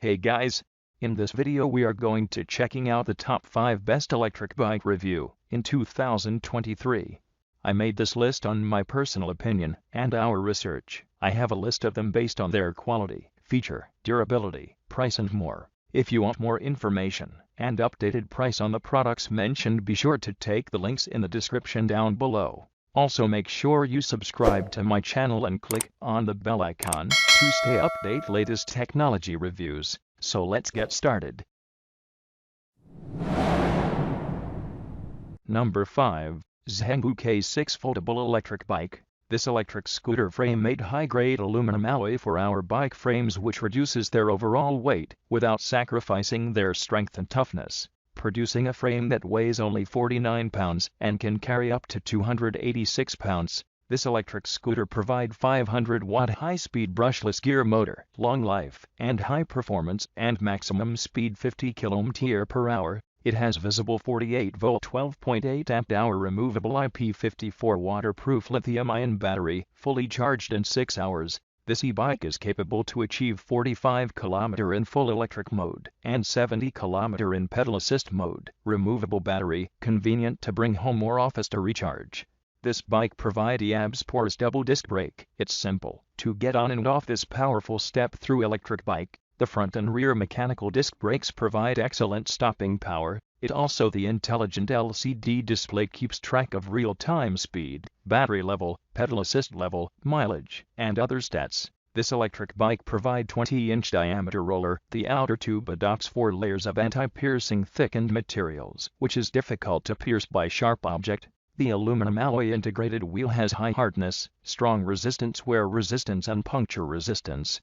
Hey guys, in this video we are going to checking out the top 5 best electric bike review in 2023. I made this list on my personal opinion and our research. I have a list of them based on their quality, feature, durability, price and more. If you want more information and updated price on the products mentioned, be sure to take the links in the description down below. Also make sure you subscribe to my channel and click on the bell icon to stay update latest technology reviews. So let's get started. Number 5. ZHENGBU EKX Foldable Electric Bike. This electric scooter frame made high-grade aluminum alloy for our bike frames, which reduces their overall weight without sacrificing their strength and toughness, producing a frame that weighs only 49 pounds and can carry up to 286 pounds. This electric scooter provides 500-watt high-speed brushless gear motor, long life, and high performance, and maximum speed 50 km/h. It has visible 48-volt 12.8 amp-hour removable IP54 waterproof lithium-ion battery, fully charged in 6 hours. This e-bike is capable to achieve 45 km in full electric mode and 70 km in pedal assist mode. Removable battery, convenient to bring home or office to recharge. This bike provides Aliexpress double disc brake. It's simple to get on and off this powerful step-through electric bike. The front and rear mechanical disc brakes provide excellent stopping power. It also the intelligent LCD display keeps track of real-time speed, battery level, pedal assist level, mileage, and other stats. This electric bike provides 20-inch diameter roller. The outer tube adopts 4 layers of anti-piercing thickened materials, which is difficult to pierce by sharp object. The aluminum alloy integrated wheel has high hardness, strong resistance, wear resistance, and puncture resistance.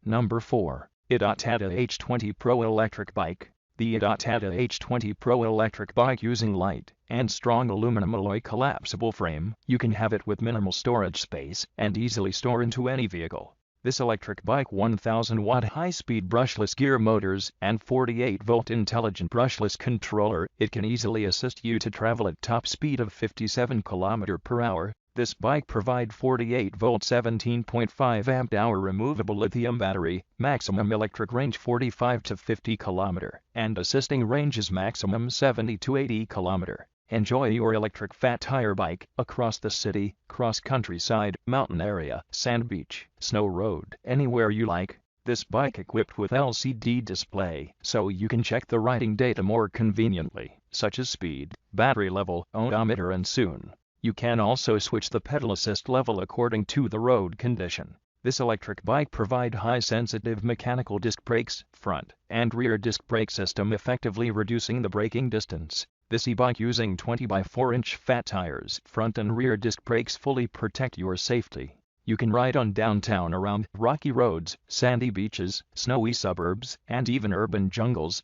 Number 4. IDOTATA H20 Pro Electric Bike. The IDOTATA H20 Pro Electric Bike using light and strong aluminum alloy collapsible frame. You can have it with minimal storage space and easily store into any vehicle. This electric bike 1000-watt high-speed brushless gear motors and 48-volt intelligent brushless controller. It can easily assist you to travel at top speed of 57 km/h. This bike provides 48-volt 17.5 amp-hour removable lithium battery, maximum electric range 45 to 50 km, and assisting range is maximum 70 to 80 km. Enjoy your electric fat tire bike across the city, cross countryside, mountain area, sand beach, snow road, anywhere you like. This bike equipped with LCD display, so you can check the riding data more conveniently, such as speed, battery level, odometer, and soon. You can also switch the pedal assist level according to the road condition. This electric bike provides high-sensitive mechanical disc brakes, front and rear disc brake system, effectively reducing the braking distance. This e-bike using 20x4-inch fat tires, front and rear disc brakes fully protect your safety. You can ride on downtown around rocky roads, sandy beaches, snowy suburbs, and even urban jungles.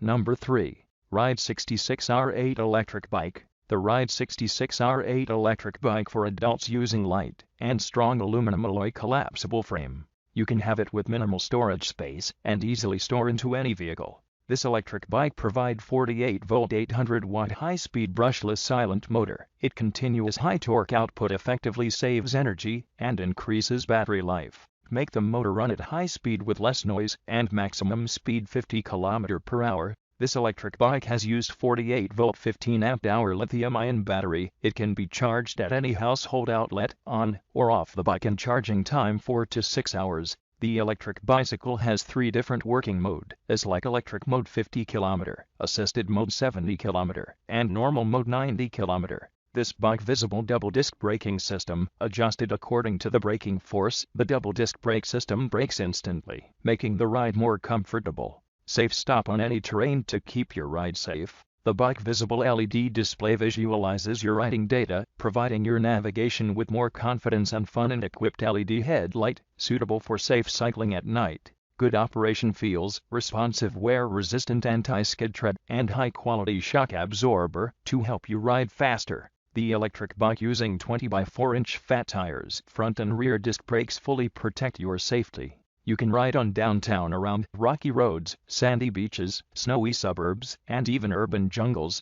Number 3. Ride 66R8 Electric Bike. The Ride 66R8 electric bike for adults using light and strong aluminum alloy collapsible frame. You can have it with minimal storage space and easily store into any vehicle. This electric bike provides 48-volt 800-watt high-speed brushless silent motor. It continuous high torque output effectively saves energy and increases battery life. Make the motor run at high speed with less noise and maximum speed 50 km/h. This electric bike has used 48-volt 15 amp-hour lithium-ion battery. It can be charged at any household outlet, on or off the bike, and charging time 4 to 6 hours. The electric bicycle has 3 different working mode, as like electric mode 50 km, assisted mode 70 km, and normal mode 90 km. This bike visible double disc braking system, adjusted according to the braking force. The double disc brake system brakes instantly, making the ride more comfortable. Safe stop on any terrain to keep your ride safe. The bike visible LED display visualizes your riding data, providing your navigation with more confidence and fun, and equipped LED headlight, suitable for safe cycling at night. Good operation feels, responsive wear-resistant anti-skid tread, and high-quality shock absorber to help you ride faster. The electric bike using 20x4-inch fat tires, front and rear disc brakes fully protect your safety. You can ride on downtown around rocky roads, sandy beaches, snowy suburbs, and even urban jungles.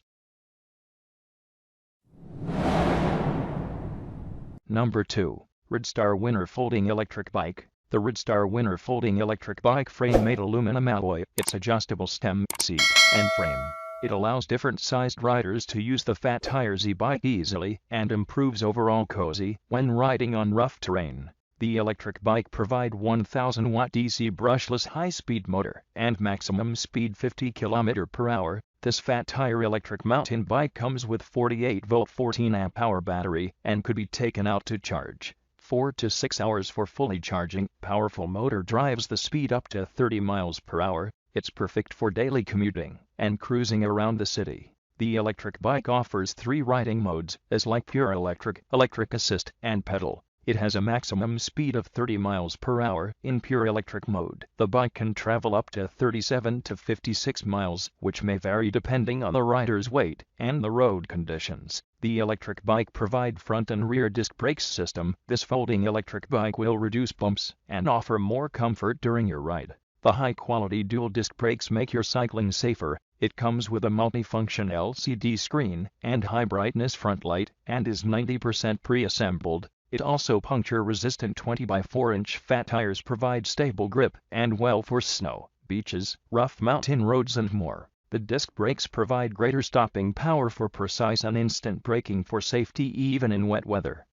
Number 2. Ridstar Winner Folding Electric Bike. The Ridstar Winner Folding Electric Bike frame made aluminum alloy. It's adjustable stem, seat, and frame. It allows different sized riders to use the fat tires e-bike easily and improves overall cozy when riding on rough terrain. The electric bike provide 1000 watt DC brushless high-speed motor and maximum speed 50 km per hour. This fat tire electric mountain bike comes with 48 volt 14 amp hour battery and could be taken out to charge. 4 to 6 hours for fully charging. Powerful motor drives the speed up to 30 miles per hour. It's perfect for daily commuting and cruising around the city. The electric bike offers 3 riding modes, as like pure electric, electric assist, and pedal. It has a maximum speed of 30 miles per hour in pure electric mode. The bike can travel up to 37 to 56 miles, which may vary depending on the rider's weight and the road conditions. The electric bike provides front and rear disc brakes system. This folding electric bike will reduce bumps and offer more comfort during your ride. The high-quality dual disc brakes make your cycling safer. It comes with a multifunction LCD screen and high-brightness front light and is 90% pre-assembled. It also puncture-resistant 20x4-inch fat tires provide stable grip and well for snow, beaches, rough mountain roads and more. The disc brakes provide greater stopping power for precise and instant braking for safety even in wet weather.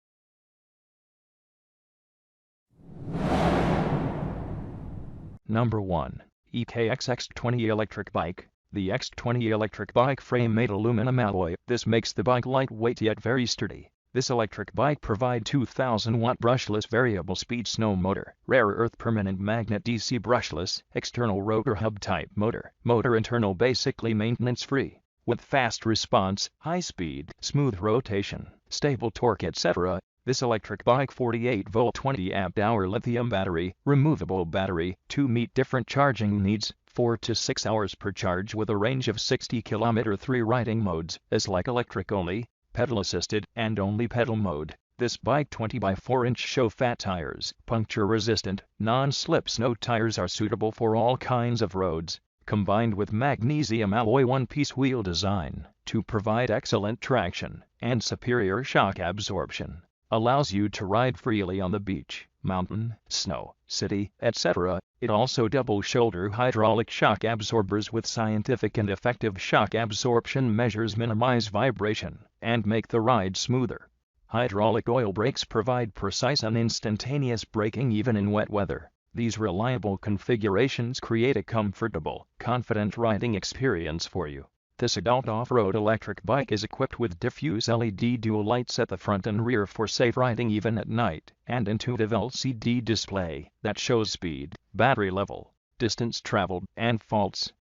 Number 1. EKX X20 Electric Bike. The X20 Electric Bike frame made aluminum alloy. This makes the bike lightweight yet very sturdy. This electric bike provides 2000 watt brushless variable speed snow motor, rare earth permanent magnet DC brushless, external rotor hub type motor. Motor internal basically maintenance free, with fast response, high speed, smooth rotation, stable torque etc. This electric bike 48 volt 20 amp hour lithium battery, removable battery, to meet different charging needs. 4 to 6 hours per charge with a range of 60 km. 3 riding modes, as like electric only, pedal assisted, and only pedal mode. This bike 20x4-inch show fat tires, puncture resistant, non-slip snow tires are suitable for all kinds of roads, combined with magnesium alloy one-piece wheel design to provide excellent traction and superior shock absorption. Allows you to ride freely on the beach, mountain, snow, city, etc. It also double-shoulder hydraulic shock absorbers with scientific and effective shock absorption measures minimize vibration and make the ride smoother. Hydraulic oil brakes provide precise and instantaneous braking even in wet weather. These reliable configurations create a comfortable, confident riding experience for you. This adult off-road electric bike is equipped with diffuse LED dual lights at the front and rear for safe riding even at night, and intuitive LCD display that shows speed, battery level, distance traveled, and faults.